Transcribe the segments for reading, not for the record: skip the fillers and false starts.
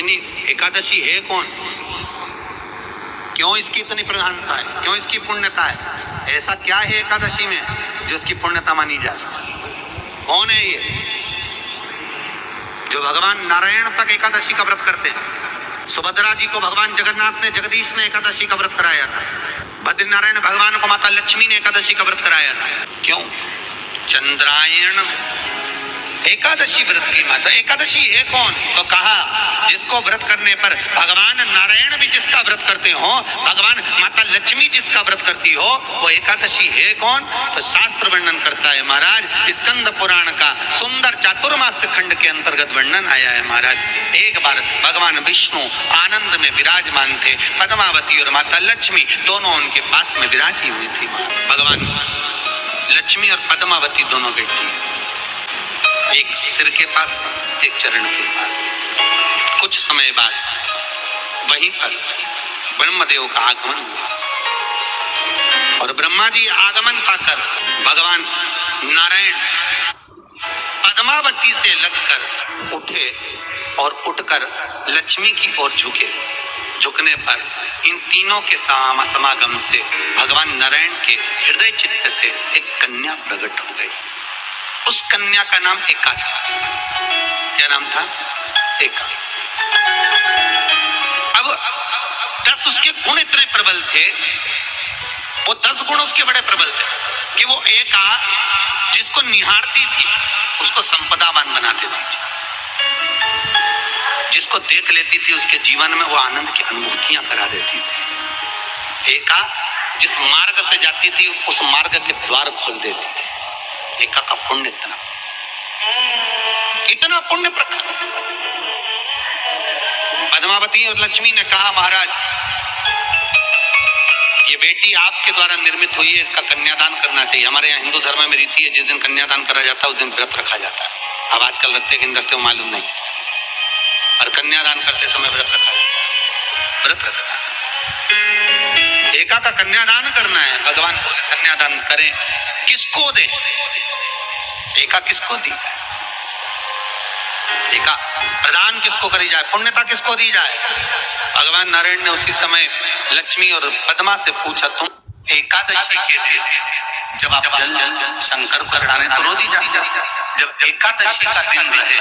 रोहिणी एकादशी है कौन, क्यों इसकी इतनी प्रधानता है, क्यों इसकी पुण्यता है, ऐसा क्या है एकादशी में जो इसकी पुण्यता मानी जाए? कौन है ये जो भगवान नारायण तक एकादशी का व्रत करते हैं? सुभद्रा जी को भगवान जगन्नाथ ने, जगदीश ने एकादशी का व्रत कराया था। बद्रीनारायण भगवान को माता लक्ष्मी ने एकादशी का व्रत कराया था। क्यों? चंद्रायण एकादशी व्रत की माता। एकादशी है कौन? तो कहा जिसको व्रत करने पर भगवान नारायण भी जिसका व्रत करते हो, भगवान माता लक्ष्मी जिसका व्रत करती हो, वो एकादशी है कौन? तो शास्त्र वर्णन करता है महाराज, स्कंद पुराण का सुंदर चातुर्मास्य खंड के अंतर्गत वर्णन आया है महाराज। एक बार भगवान विष्णु आनंद में विराजमान थे, पद्मावती और माता लक्ष्मी दोनों उनके पास में विराजी हुई थी। भगवान लक्ष्मी और पद्मावती दोनों बैठी, एक सिर के पास, एक चरण के पास। कुछ समय बाद वहीं पर ब्रह्मदेव का आगमन हुआ और ब्रह्मा जी आगमन पाकर भगवान नारायण पद्मावती से लगकर उठे और उठकर लक्ष्मी की ओर झुके। झुकने पर इन तीनों के समागम से भगवान नारायण के हृदय चित्त से एक कन्या प्रकट हो गई। उस कन्या का नाम एका था। क्या नाम था? एका। अब 10 उसके गुण इतने प्रबल थे, वो 10 गुण उसके बड़े प्रबल थे कि वो एका जिसको निहारती थी उसको संपदावान बना देती थी, जिसको देख लेती थी उसके जीवन में वो आनंद की अनुभूतियां करा देती थी। एका जिस मार्ग से जाती थी उस मार्ग के द्वार खोल देती थी। एका का पुण्य इतना पुण्य प्रकट। पद्मावती और लक्ष्मी ने कहा महाराज ये बेटी आपके द्वारा निर्मित हुई है, इसका कन्यादान करना चाहिए। हमारे यहाँ हिंदू धर्म में रीति है जिस दिन कन्यादान करा जाता है उस दिन व्रत रखा जाता है। अब आजकल रखते कि रखते हो मालूम नहीं, और कन्यादान करते समय व्रत रखा जाता है। व्रत रखना, एका का कन्यादान करना है। भगवान बोले कन्यादान करें, किसको दे? एका किसको दी? एका प्रदान किसको करी जाए? पुण्यता किसको दी जाए? भगवान नारायण ने उसी समय लक्ष्मी और पद्मा से पूछा, तुम एकादशी के दिन जब आप जल शंकर को चढ़ाने तो रो दी जाए। जब एकादशी का दिन रहे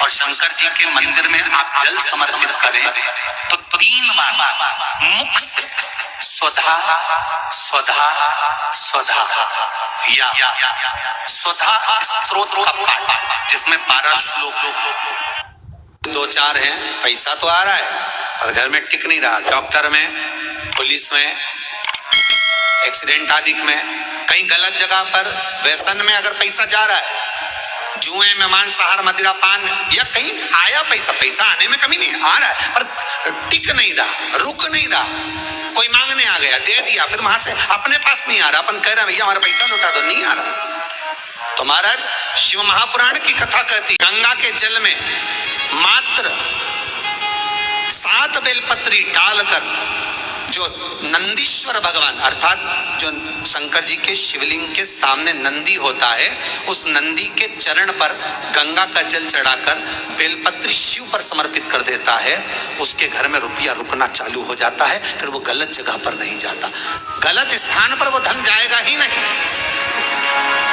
और शंकर जी के मंदिर में आप जल समर्पित करें तो 3 बार मुख से स्वधा स्वधा स्वधा या स्वधा स्तोत्र का पाठ, जिसमें 12 श्लोक 2-4 हैं। पैसा तो आ रहा है और घर में टिक नहीं रहा। डॉक्टर में, पुलिस में, एक्सीडेंट आदि में, कहीं गलत जगह पर व्यसन में अगर पैसा जा रहा है, जुए में, मांसाहार, मदिरा पान, या कहीं आया पैसा, पैसा आने में कमी नहीं, आ रहा है पर टिक नहीं रहा, रुक नहीं रहा। कोई मांगने आ गया, दे दिया, फिर वहां से अपने पास नहीं आ रहा, अपन कह रहा भैया हमारा पैसा लौटा दो, नहीं आ रहा। तो महाराज शिव महापुराण की कथा कहती, गंगा के जल में मात्र 7 बेलपत्री डालकर जो नंदीश्वर भगवान अर्थात जो शंकर जी के शिवलिंग के सामने नंदी होता है, उस नंदी के चरण पर गंगा का जल चढ़ाकर बेलपत्री शिव पर समर्पित कर देता है, उसके घर में रुपया रुकना चालू हो जाता है। फिर वो गलत जगह पर नहीं जाता, गलत स्थान पर वो धन जाएगा ही नहीं।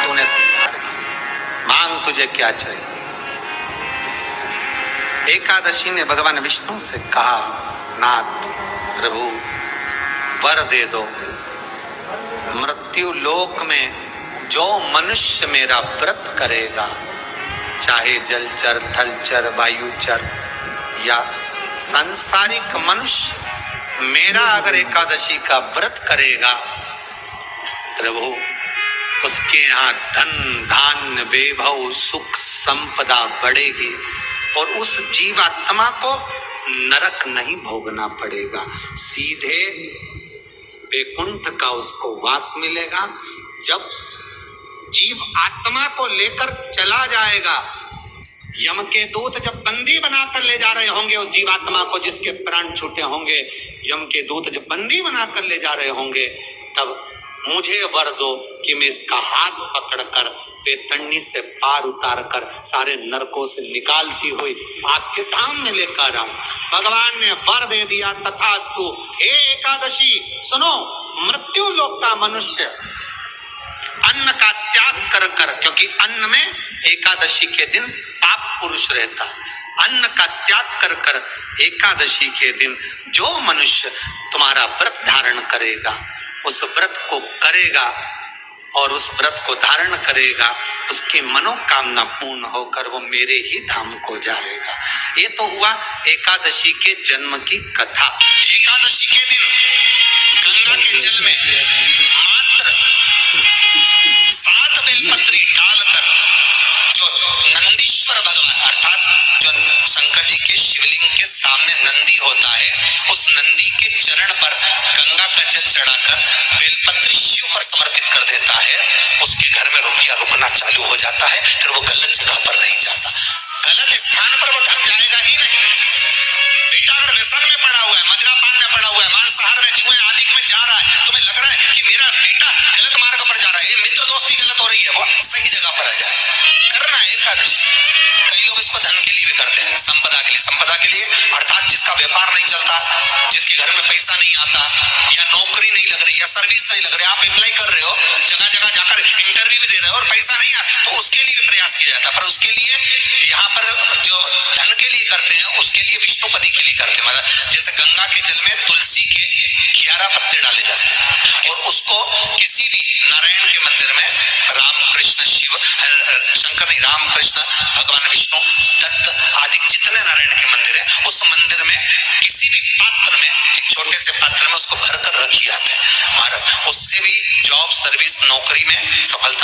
तूने मांग तुझे क्या चाहिए? एकादशी ने भगवान विष्णु से कहा, नाथ प्रभु वर दे दो, मृत्यु लोक में जो मनुष्य मेरा व्रत करेगा, चाहे जलचर, थलचर, वायुचर या सांसारिक मनुष्य, मेरा अगर एकादशी का व्रत करेगा प्रभु, उसके यहाँ धन धान्य वैभव सुख संपदा बढ़ेगी और उस जीवात्मा को नरक नहीं भोगना पड़ेगा, सीधे वैकुंठ का उसको वास मिलेगा। जब जीव आत्मा को लेकर चला जाएगा, यम के दूत जब बंदी बनाकर ले जा रहे होंगे उस जीवात्मा को, जिसके प्राण छूटे होंगे, यम के दूत जब बंदी बनाकर ले जा रहे होंगे, तब मुझे वर दो कि मैं इसका हाथ पकड़कर बेतन्नी से पार उतार कर सारे नरकों से निकालती हुई आपके धाम में लेकर आऊं। भगवान ने वर दे दिया, तथास्तु। हे एकादशी सुनो, मृत्यु लोक का मनुष्य अन्न का त्याग कर कर, क्योंकि अन्न में एकादशी के दिन पाप पुरुष रहता है, अन्न का त्याग कर कर एकादशी के दिन जो मनुष्य तुम्हारा व्रत धारण करेगा, उस व्रत को करेगा और उस व्रत को धारण करेगा, उसकी मनोकामना पूर्ण होकर वो मेरे ही धाम को जाएगा। ये तो हुआ एकादशी के जन्म की कथा। एकादशी के दिन गंगा के जल में मात्र 7 बेलपत्री डालकर जो नंदीश्वर भगवान अर्थात जो शंकर जी के शिवलिंग के सामने नंदी होता है, उस नंदी के चरण पर गंगा का जल चढ़ाकर बेलपत्री शिव पर समर्पित कर देता है, उसके घर में रुपया रुकना चालू हो जाता है। फिर वो गलत जगह पर नहीं जाता, गलत स्थान पर वो धन जाएगा ही नहीं। बेटा अगर व्यसन में पड़ा हुआ है, मदिरापान में पड़ा हुआ है, मांसाहार में, जुए आदि में जा रहा है, तुम्हें लग रहा है कि मेरा बेटा गलत मार्ग पर जा रहा है, ये मित्र दोस्ती गलत हो रही है, वो सही जगह पर आ जाए। करना है एकादशी। कई लोग इसको धन के लिए भी करते हैं, संपदा के लिए। संपदा के लिए अर्थात जिसका व्यापार नहीं चलता, जिसके घर में पैसा नहीं आता, या नौकरी नहीं लग रही, या सर्विस नहीं लग रही, आप अप्लाई कर रहे हो, जगह जगह जाकर इंटरव्यू भी दे रहे हो और पैसा नहीं आता, तो उसके लिए भी प्रयास किया जाता है। पर उसके लिए यहाँ पर जो धन के लिए करते हैं, उसके लिए विष्णुपदी के लिए करते हैं। मतलब जैसे गंगा के जल में तुलसी के 11 पत्ते डाले जाते हैं और उसको किसी भी नारायण के मंदिर में राम कृष्ण शिव शंकर नहीं, राम कृष्ण भगवान विष्णु दत्त आदि जितने नारायण के मंदिर है, उस मंदिर में किसी भी पात्र में, एक छोटे से पात्र में उसको भरकर रखी जाते हैं महाराज। उससे भी जॉब सर्विस नौकरी में सफलता